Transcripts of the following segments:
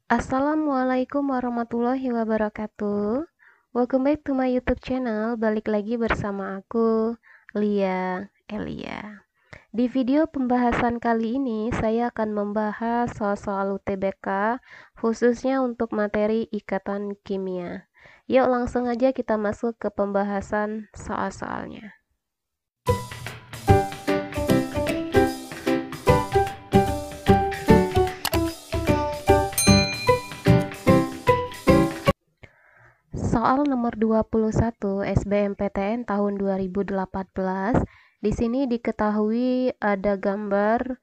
Assalamualaikum warahmatullahi wabarakatuh. Welcome back to my YouTube channel. Balik lagi bersama aku, Lia Elia. Di video pembahasan kali ini, saya akan membahas soal-soal UTBK, khususnya untuk materi ikatan kimia. Yuk langsung aja kita masuk ke pembahasan soal-soalnya. Soal nomor 21 SBMPTN tahun 2018. Di sini diketahui ada gambar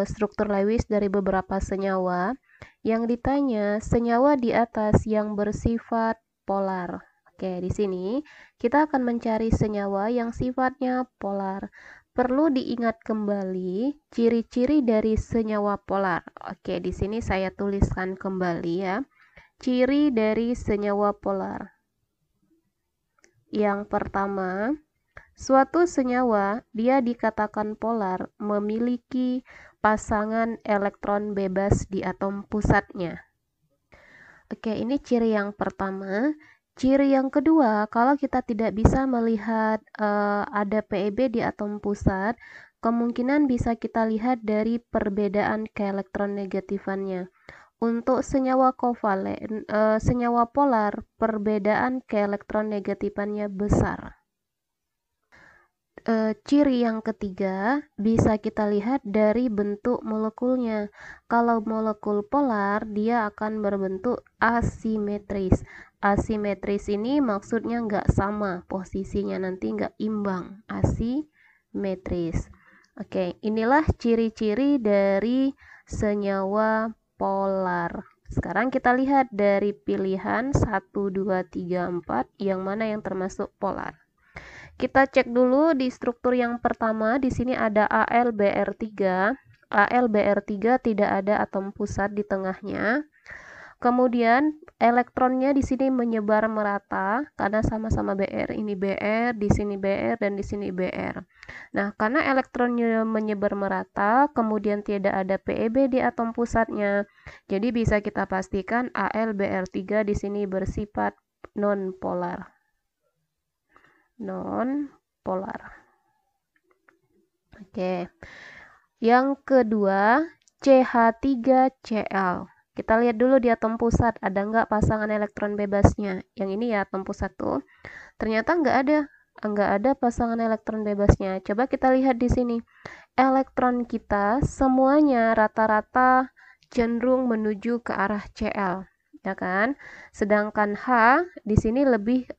struktur Lewis dari beberapa senyawa. Yang ditanya senyawa di atas yang bersifat polar. Oke, di sini kita akan mencari senyawa yang sifatnya polar. Perlu diingat kembali ciri-ciri dari senyawa polar. Oke, di sini saya tuliskan kembali ya. Ciri dari senyawa polar. Yang pertama, suatu senyawa dia dikatakan polar memiliki pasangan elektron bebas di atom pusatnya. Oke, ini ciri yang pertama. Ciri yang kedua, kalau kita tidak bisa melihat ada PeB di atom pusat, kemungkinan bisa kita lihat dari perbedaan keelektronegatifannya. Untuk senyawa kovalen, senyawa polar, perbedaan keelektronegatifannya besar. Ciri yang ketiga bisa kita lihat dari bentuk molekulnya. Kalau molekul polar, dia akan berbentuk asimetris. Asimetris ini maksudnya nggak sama posisinya, nanti nggak imbang. Asimetris. Oke, inilah ciri-ciri dari senyawa polar. Sekarang kita lihat dari pilihan 1, 2, 3, 4 yang mana yang termasuk polar. Kita cek dulu di struktur yang pertama. Di sini ada AlBr3. AlBr3 tidak ada atom pusat di tengahnya. Kemudian elektronnya di sini menyebar merata karena sama-sama Br. Ini Br, di sini Br, dan di sini Br. Nah, karena elektronnya menyebar merata, kemudian tidak ada PeB di atom pusatnya. Jadi bisa kita pastikan AlBr3 di sini bersifat non-polar. Non-polar. Oke. Yang kedua, CH3Cl. Kita lihat dulu di atom pusat, ada nggak pasangan elektron bebasnya? Yang ini ya atom pusat tuh. Ternyata nggak ada pasangan elektron bebasnya. Coba kita lihat di sini. Elektron kita semuanya rata-rata cenderung menuju ke arah Cl, ya kan? Sedangkan H di sini lebih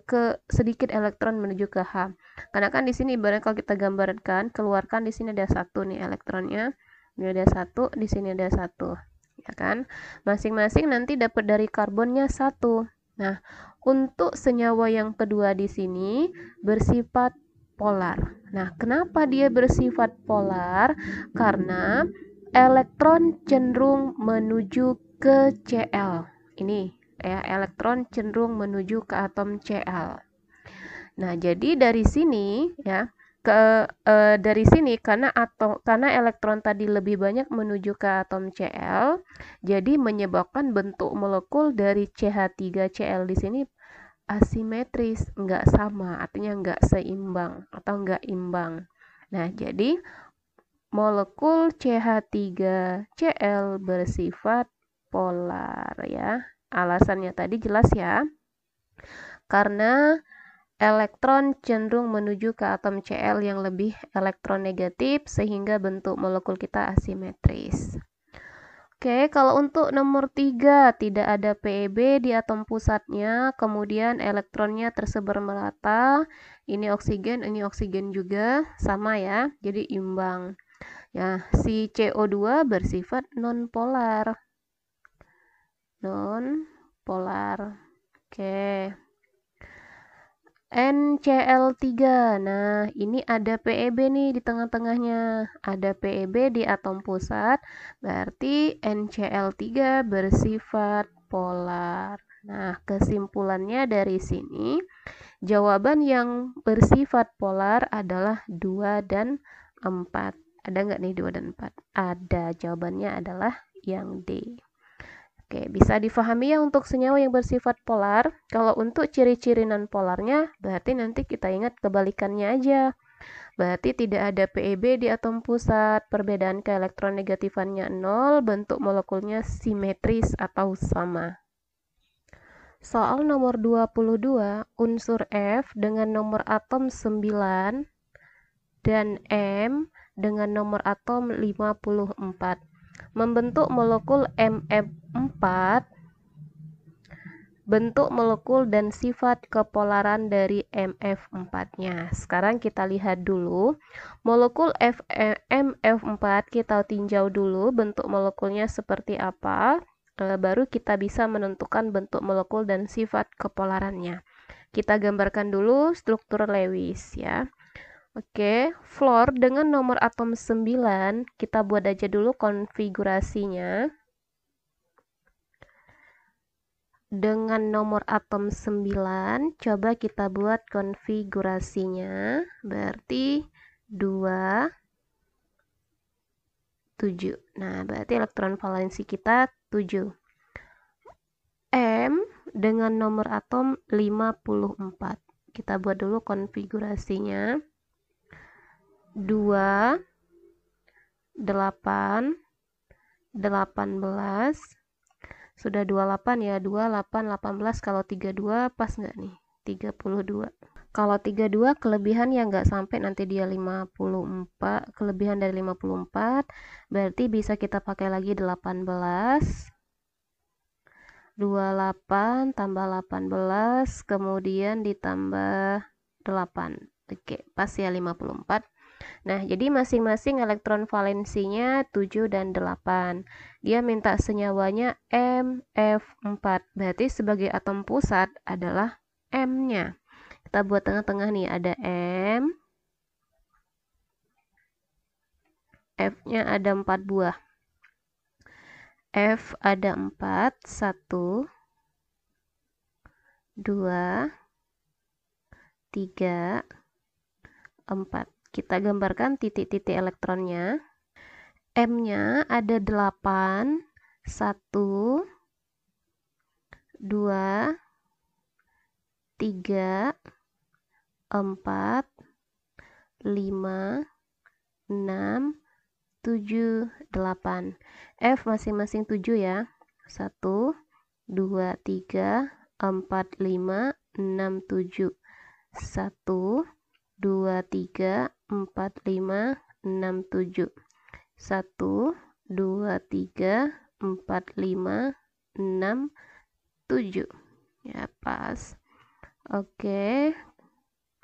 ke sedikit elektron menuju ke H. Karena kan di sini ibaratnya kalau kita gambarkan, keluarkan di sini ada satu nih elektronnya. Ini ada satu, di sini ada satu, ya kan? Masing-masing nanti dapat dari karbonnya satu. Nah, untuk senyawa yang kedua di sini bersifat polar. Nah, kenapa dia bersifat polar? Karena elektron cenderung menuju ke Cl. Ini ya, elektron cenderung menuju ke atom Cl. Nah, jadi dari sini ya, dari sini karena elektron tadi lebih banyak menuju ke atom Cl, jadi menyebabkan bentuk molekul dari CH3Cl di sini asimetris, nggak sama, artinya nggak seimbang atau nggak imbang. Nah, jadi molekul CH3Cl bersifat polar ya. Alasannya tadi jelas ya. Karena elektron cenderung menuju ke atom Cl yang lebih elektronegatif sehingga bentuk molekul kita asimetris. Oke, kalau untuk nomor 3 tidak ada PeB di atom pusatnya, kemudian elektronnya tersebar merata. Ini oksigen juga sama ya, jadi imbang. Ya, si CO2 bersifat non-polar. Non-polar. Oke. NCl3. Nah, ini ada PeB nih di tengah-tengahnya. Ada PeB di atom pusat, berarti NCl3 bersifat polar. Nah, kesimpulannya dari sini, jawaban yang bersifat polar adalah 2 dan 4. Ada nggak nih 2 dan 4? Ada, jawabannya adalah yang D. Oke, bisa difahami ya untuk senyawa yang bersifat polar. Kalau untuk ciri-ciri non-polarnya, berarti nanti kita ingat kebalikannya aja. Berarti tidak ada PeB di atom pusat, perbedaan keelektronegatifannya 0, bentuk molekulnya simetris atau sama. Soal nomor 22, unsur F dengan nomor atom 9 dan M dengan nomor atom 54 membentuk molekul MF4. Bentuk molekul dan sifat kepolaran dari MF4-nya. Sekarang kita lihat dulu molekul MF4, kita tinjau dulu bentuk molekulnya seperti apa. Baru kita bisa menentukan bentuk molekul dan sifat kepolarannya. Kita gambarkan dulu struktur Lewis ya. Oke, fluor dengan nomor atom 9, kita buat aja dulu konfigurasinya. Dengan nomor atom 9, coba kita buat konfigurasinya. Berarti 2, 7. Nah, berarti elektron valensi kita 7. M dengan nomor atom 54. Kita buat dulu konfigurasinya. 2, 8, 18. Sudah 28 ya, 28, 18, kalau 32 pas nggak nih? 32. Kalau 32 kelebihan ya nggak sampai, nanti dia 54, kelebihan dari 54, berarti bisa kita pakai lagi 18. 28 tambah 18, kemudian ditambah 8. Oke, pas ya 54. Nah, jadi masing-masing elektron valensinya 7 dan 8. Dia minta senyawanya MF4. Berarti sebagai atom pusat adalah M-nya. Kita buat tengah-tengah nih, ada M. F-nya ada 4 buah. F ada 4, 1, 2, 3, 4. Kita gambarkan titik-titik elektronnya. M-nya ada 8, 1, 2, 3, 4, 5, 6, 7, 8. F masing-masing 7 ya. 1, 2, 3, 4, 5, 6, 7. 1, 2, 3, 4, 5, 6, 7. 1, 2, 3, 4, 5, 6, 7. Ya, pas. Oke.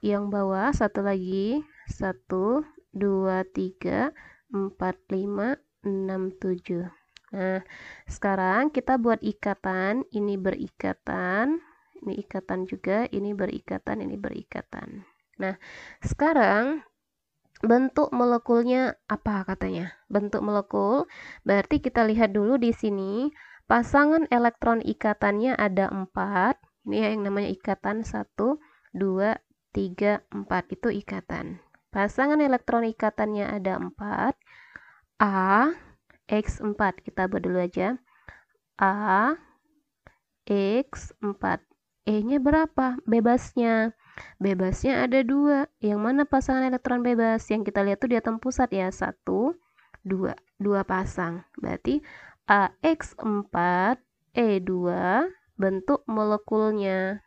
Yang bawah satu lagi. 1, 2, 3, 4, 5, 6, 7. Nah, sekarang kita buat ikatan. Ini berikatan. Ini ikatan juga. Ini berikatan. Ini berikatan. Nah, sekarang bentuk molekulnya apa katanya? Bentuk molekul berarti kita lihat dulu di sini. Pasangan elektron ikatannya ada 4. Ini yang namanya ikatan 1, 2, 3, 4. Itu ikatan. Pasangan elektron ikatannya ada 4. A, X4. Kita buat dulu aja. A, X4. E-nya berapa? Bebasnya. Bebasnya ada 2. Yang mana pasangan elektron bebas? Yang kita lihat tuh di atom pusat ya. 1, 2. 2 pasang. Berarti AX4, E2, bentuk molekulnya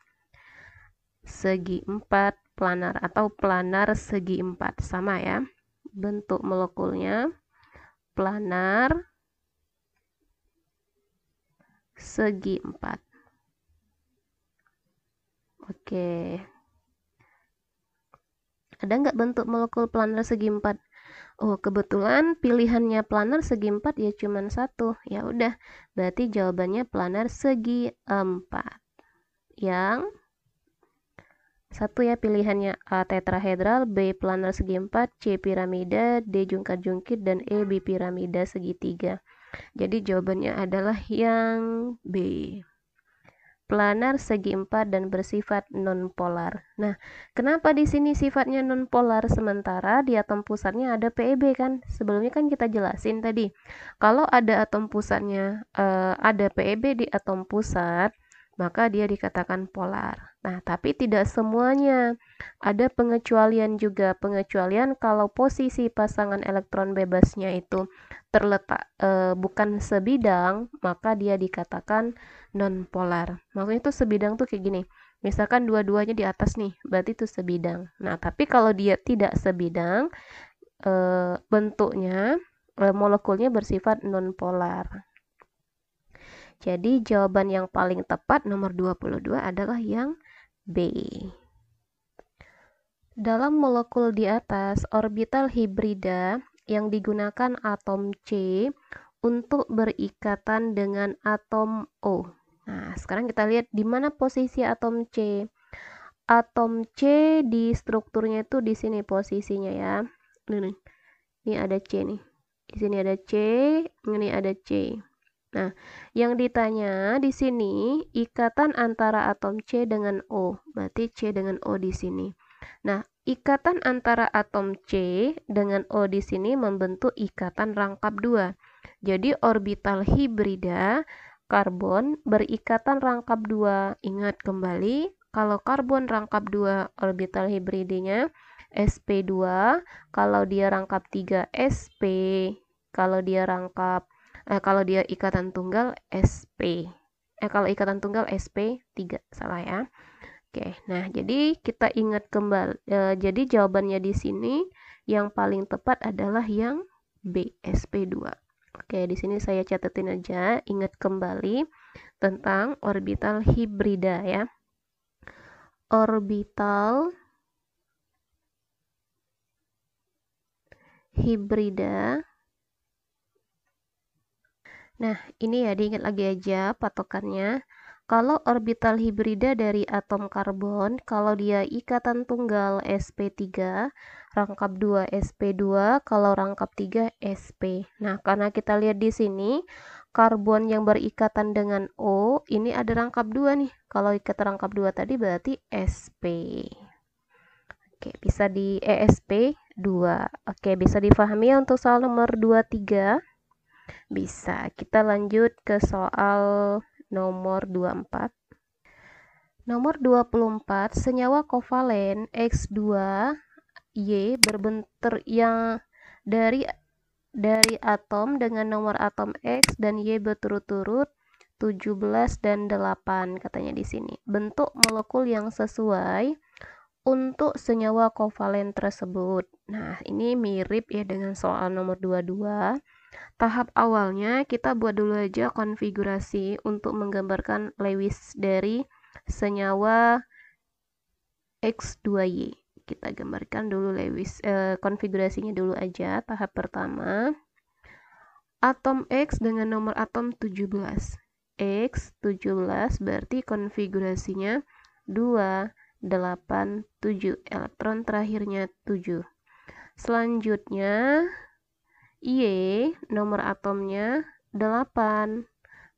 segi 4 planar atau planar segi 4. Sama ya. Bentuk molekulnya planar segi 4. Oke. Ada nggak bentuk molekul planar segi 4? Oh, kebetulan pilihannya planar segi 4 ya cuman 1. Ya udah, berarti jawabannya planar segi 4. Yang 1 ya pilihannya, A tetrahedral, B planar segi 4, C piramida, D jungkir-jungkir, dan E bipiramida segitiga. Jadi jawabannya adalah yang B. planar, segi empat, dan bersifat nonpolar. Nah, kenapa di sini sifatnya nonpolar sementara di atom pusatnya ada PeB kan? Sebelumnya kan kita jelasin tadi, kalau ada atom pusatnya ada PeB di atom pusat, maka dia dikatakan polar. Nah, tapi tidak semuanya. Ada pengecualian juga. Pengecualian kalau posisi pasangan elektron bebasnya itu terletak bukan sebidang, maka dia dikatakan non-polar. Maksudnya itu sebidang tuh kayak gini. Misalkan dua-duanya di atas nih, berarti itu sebidang. Nah, tapi kalau dia tidak sebidang, bentuknya, molekulnya bersifat non-polar. Jadi jawaban yang paling tepat nomor 22 adalah yang B. Dalam molekul di atas, orbital hibrida yang digunakan atom C untuk berikatan dengan atom O. Nah, sekarang kita lihat di mana posisi atom C. Atom C di strukturnya itu di sini posisinya ya. Ini ada C nih. Di sini ada C, ini ada C. Nah, yang ditanya di sini ikatan antara atom C dengan O. Berarti C dengan O di sini. Nah, ikatan antara atom C dengan O di sini membentuk ikatan rangkap 2. Jadi orbital hibrida karbon berikatan rangkap 2. Ingat kembali, kalau karbon rangkap 2 orbital hibridanya sp2, kalau dia rangkap 3 sp, kalau dia ikatan tunggal sp. Kalau ikatan tunggal sp3, salah ya. Oke, nah jadi kita ingat kembali, jadi jawabannya di sini yang paling tepat adalah yang B, sp2. Oke, di sini saya catatin aja, ingat kembali tentang orbital hibrida ya. Orbital hibrida. Nah, ini ya diingat lagi aja patokannya. Kalau orbital hibrida dari atom karbon, kalau dia ikatan tunggal sp3, rangkap 2 sp2, kalau rangkap 3 sp. Nah, karena kita lihat di sini, karbon yang berikatan dengan O, ini ada rangkap 2 nih. Kalau ikatan rangkap 2 tadi berarti sp. Oke, bisa di sp2. Oke, bisa difahami untuk soal nomor 23? Bisa. Kita lanjut ke soal nomor 24. Nomor 24, senyawa kovalen X2Y berbentuk yang dari atom dengan nomor atom X dan Y berturut-turut 17 dan 8 katanya di sini. Bentuk molekul yang sesuai untuk senyawa kovalen tersebut. Nah, ini mirip ya dengan soal nomor 22. Tahap awalnya kita buat dulu aja konfigurasi untuk menggambarkan Lewis dari senyawa X2Y. Kita gambarkan dulu Lewis konfigurasinya dulu aja. Tahap pertama, atom X dengan nomor atom 17. X 17 berarti konfigurasinya 2, 8, 7. Elektron terakhirnya 7. Selanjutnya Y, nomor atomnya 8.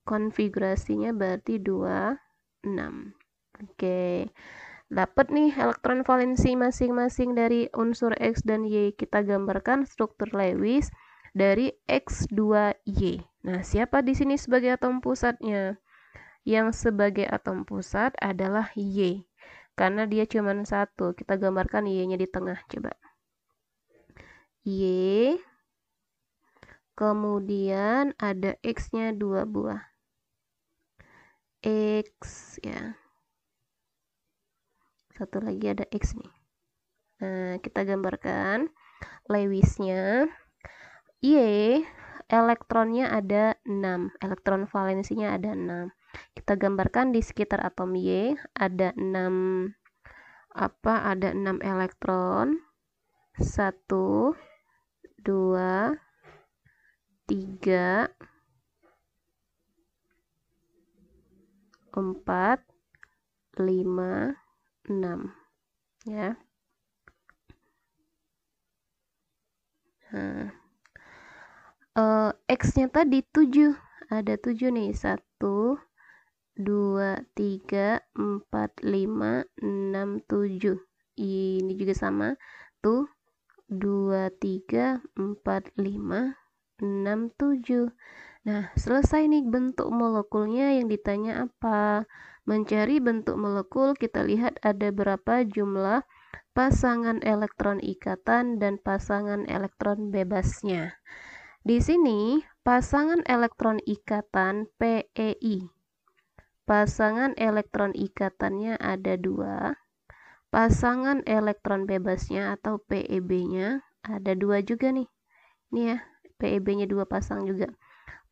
Konfigurasinya berarti 2, 6. Oke. Dapat nih elektron valensi masing-masing dari unsur X dan Y. Kita gambarkan struktur Lewis dari X2Y. Nah, siapa di sini sebagai atom pusatnya? Yang sebagai atom pusat adalah Y. Karena dia cuma satu. Kita gambarkan Y-nya di tengah, coba. Y. Kemudian ada X-nya 2 buah. X ya. Satu lagi ada X nih. Nah, kita gambarkan Lewisnya. Y, elektronnya ada 6. Elektron valensinya ada 6. Kita gambarkan di sekitar atom Y ada 6 ada 6 elektron. 1, 2, 3, 4, 5, 6 ya. Nah, X-nya tadi 7. Ada 7 nih. 1, 2, 3, 4, 5, 6, 7. Ini juga sama. Tuh, 2, 3, 4, 5, 6, 7. Nah, selesai nih bentuk molekulnya. Yang ditanya apa? Mencari bentuk molekul, kita lihat ada berapa jumlah pasangan elektron ikatan dan pasangan elektron bebasnya. Di sini, pasangan elektron ikatan PEI. Pasangan elektron ikatannya ada 2. Pasangan elektron bebasnya atau PEB-nya ada 2 juga nih. Ini ya, PEB-nya 2 pasang juga.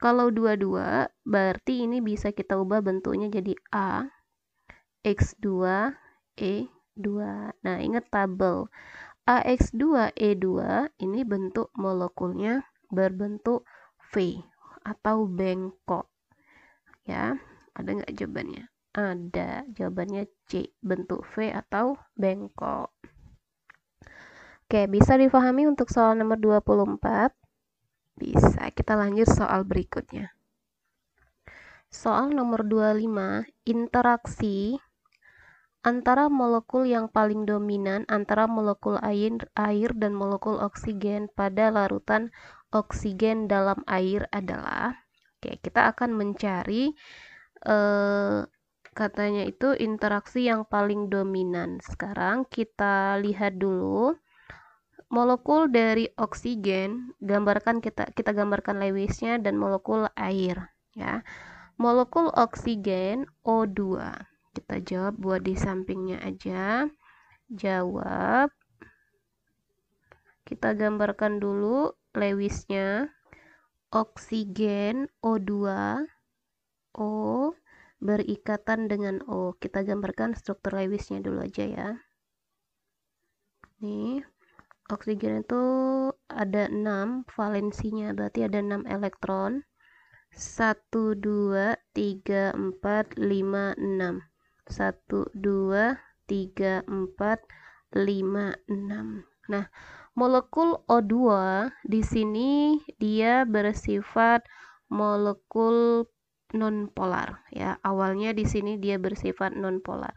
Kalau 2-2, berarti ini bisa kita ubah bentuknya jadi A, X2, E2. Nah, ingat tabel. AX2E2 ini bentuk molekulnya berbentuk V atau bengkok. Ya, ada nggak jawabannya? Ada, jawabannya C, bentuk V atau bengkok. Oke, bisa dipahami untuk soal nomor 24? Bisa, kita lanjut soal berikutnya. Soal nomor 25, interaksi antara molekul yang paling dominan antara molekul air dan molekul oksigen pada larutan oksigen dalam air adalah, oke, kita akan mencari katanya itu interaksi yang paling dominan. Sekarang kita lihat dulu molekul dari oksigen, kita gambarkan Lewisnya, dan molekul air ya. Molekul oksigen O2. Kita jawab buat di sampingnya aja. Jawab. Kita gambarkan dulu Lewisnya. Oksigen O2. O berikatan dengan O. Kita gambarkan struktur Lewisnya dulu aja ya. Nih, oksigen itu ada 6 valensinya, berarti ada 6 elektron. 1, 2, 3, 4, 5, 6. 1, 2, 3, 4, 5, 6. Nah, molekul O2 di sini dia bersifat molekul nonpolar ya. Awalnya di sini dia bersifat nonpolar.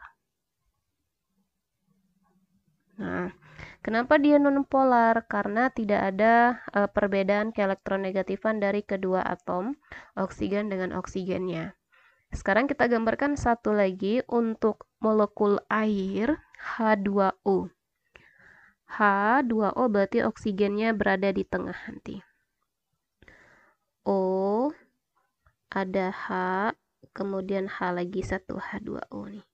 Nah, kenapa dia nonpolar? Karena tidak ada perbedaan keelektronegativan dari kedua atom oksigen dengan oksigennya. Sekarang kita gambarkan satu lagi untuk molekul air H2O. H2O berarti oksigennya berada di tengah nanti. O, ada H, kemudian H lagi satu, H2O nih.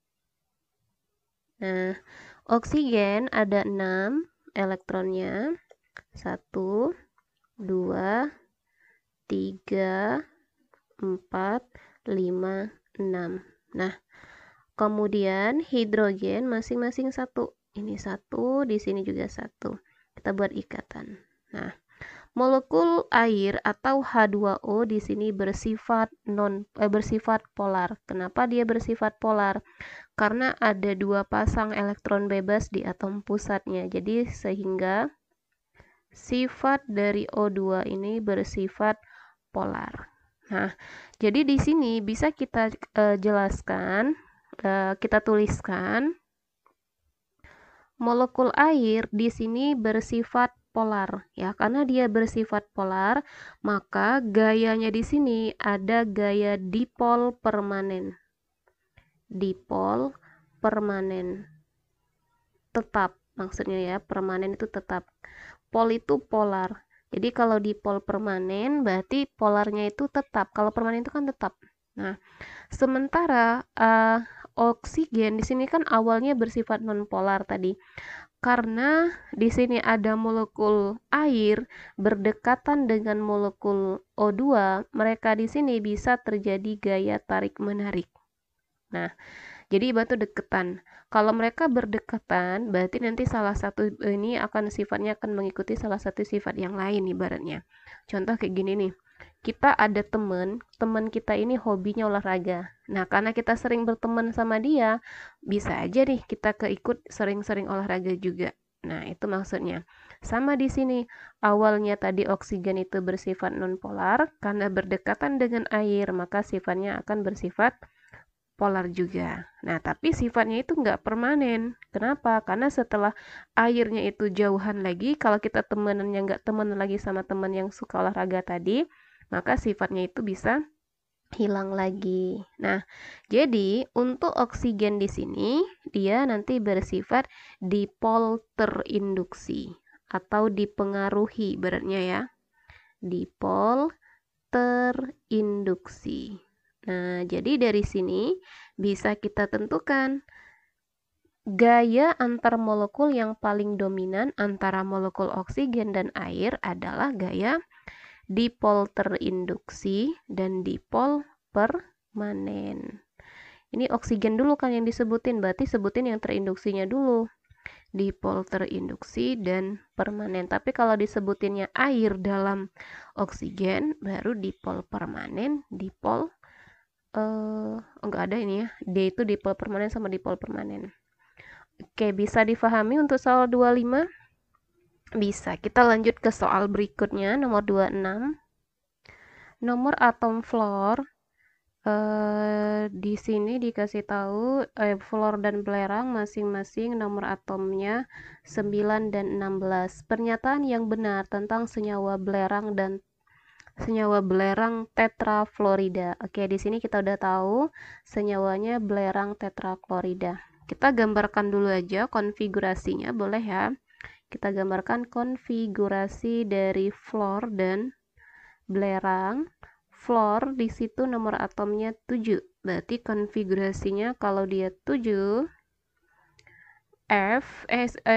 Nah, oksigen ada 6 elektronnya. 1, 2, 3, 4, 5, 6. Nah, kemudian hidrogen masing-masing 1. Ini 1, di sini juga 1. Kita buat ikatan. Nah, molekul air atau H2O di sini bersifat polar. Kenapa dia bersifat polar? Karena ada 2 pasang elektron bebas di atom pusatnya. Jadi sehingga sifat dari O2 ini bersifat polar. Nah, jadi di sini bisa kita jelaskan, kita tuliskan molekul air di sini bersifat polar ya. Karena dia bersifat polar, maka gayanya di sini ada gaya dipol permanen. Dipol permanen. Tetap maksudnya ya, permanen itu tetap. Pol itu polar. Jadi kalau dipol permanen berarti polarnya itu tetap. Kalau permanen itu kan tetap. Nah, sementara oksigen di sini kan awalnya bersifat nonpolar tadi. Karena di sini ada molekul air berdekatan dengan molekul O2, mereka di sini bisa terjadi gaya tarik-menarik. Nah, jadi batu deketan. Kalau mereka berdekatan, berarti nanti salah satu ini sifatnya akan mengikuti salah satu sifat yang lain ibaratnya. Contoh kayak gini nih. Kita ada teman kita ini hobinya olahraga. Nah, karena kita sering berteman sama dia, bisa aja nih kita keikut sering-sering olahraga juga. Nah, itu maksudnya. Sama di sini, awalnya tadi oksigen itu bersifat nonpolar, karena berdekatan dengan air, maka sifatnya akan bersifat polar juga. Nah, tapi sifatnya itu nggak permanen. Kenapa? Karena setelah airnya itu jauhan lagi, kalau kita temenannya nggak temenan lagi sama teman yang suka olahraga tadi, maka sifatnya itu bisa hilang lagi. Nah, jadi untuk oksigen di sini, dia nanti bersifat dipol terinduksi atau dipengaruhi beratnya ya. Dipol terinduksi. Nah, jadi dari sini bisa kita tentukan gaya antar molekul yang paling dominan antara molekul oksigen dan air adalah gaya dipol terinduksi dan dipol permanen. Ini oksigen dulu kan yang disebutin, berarti sebutin yang terinduksinya dulu. Dipol terinduksi dan permanen. Tapi kalau disebutinnya air dalam oksigen, baru dipol permanen, dipol enggak ada ini ya. D itu dipol permanen sama dipol permanen. Oke, bisa difahami untuk soal 25? Bisa. Kita lanjut ke soal berikutnya, nomor 26. Nomor atom fluor. Di sini dikasih tahu fluor dan belerang masing-masing nomor atomnya 9 dan 16. Pernyataan yang benar tentang senyawa belerang dan senyawa belerang tetrafluorida. Oke, di sini kita udah tahu senyawanya belerang tetrafluorida. Kita gambarkan dulu aja konfigurasinya, boleh ya? Kita gambarkan konfigurasi dari fluor dan belerang. Fluor di situ nomor atomnya 7. Berarti konfigurasinya kalau dia 7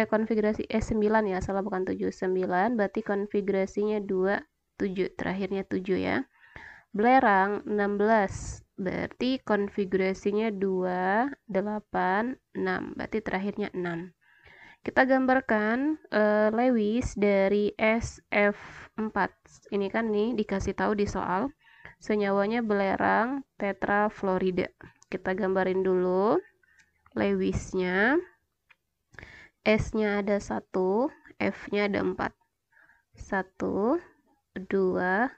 konfigurasi S9 ya, salah bukan 7, 9, berarti konfigurasinya 2 7, terakhirnya 7 ya. Belerang 16, berarti konfigurasinya 2 8 6, berarti terakhirnya 6. Kita gambarkan Lewis dari SF4. Ini kan nih dikasih tahu di soal senyawanya belerang tetrafluorida. Kita gambarin dulu Lewisnya. S-nya ada 1, F-nya ada 4. 1, 2,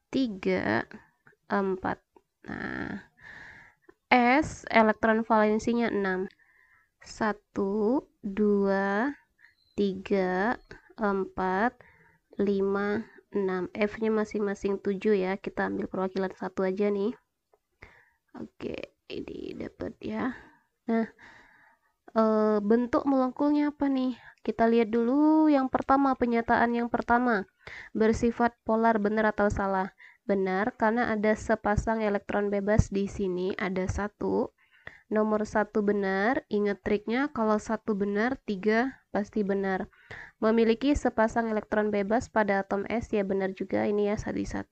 3, 4. Nah, S elektron valensinya 6. 1, 2, 3, 4, 5, 6. F-nya masing-masing 7 ya. Kita ambil perwakilan 1 aja nih. Oke, ini dapat ya. Nah, bentuk molekulnya apa nih? Kita lihat dulu yang pertama, pernyataan yang pertama. Bersifat polar, benar atau salah? Benar, karena ada sepasang elektron bebas di sini, ada 1. Nomor 1 benar, ingat triknya kalau 1 benar, 3 pasti benar. Memiliki sepasang elektron bebas pada atom S, ya benar juga, ini ya tadi 1.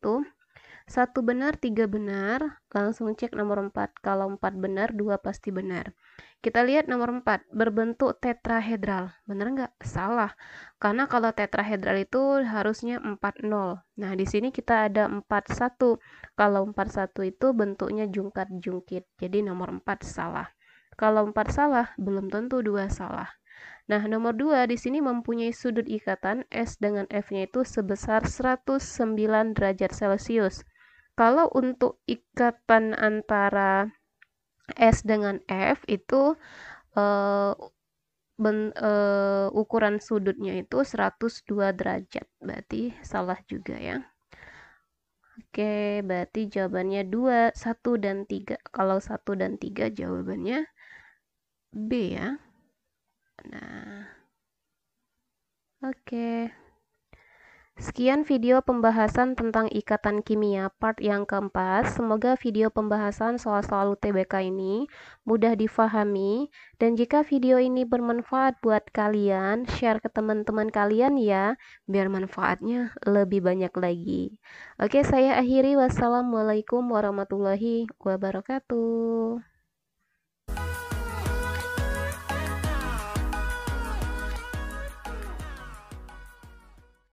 1 benar, 3 benar, langsung cek nomor 4. Kalau 4 benar, 2 pasti benar. Kita lihat nomor 4, berbentuk tetrahedral. Benar nggak? Salah. Karena kalau tetrahedral itu harusnya 4-0. Nah, di sini kita ada 4-1. Kalau 4-1 itu bentuknya jungkat-jungkit. Jadi nomor 4 salah. Kalau 4 salah, belum tentu 2 salah. Nah, nomor 2 di sini mempunyai sudut ikatan S dengan F-nya itu sebesar 109 derajat Celcius. Kalau untuk ikatan antara S dengan F itu ukuran sudutnya itu 102 derajat. Berarti salah juga ya. Oke, berarti jawabannya 2, 1 dan 3. Kalau 1 dan 3 jawabannya B ya. Nah, oke. Sekian video pembahasan tentang ikatan kimia part yang keempat. Semoga video pembahasan soal-soal UTBK ini mudah difahami. Dan jika video ini bermanfaat buat kalian, share ke teman-teman kalian ya, biar manfaatnya lebih banyak lagi. Oke, saya akhiri. Wassalamualaikum warahmatullahi wabarakatuh.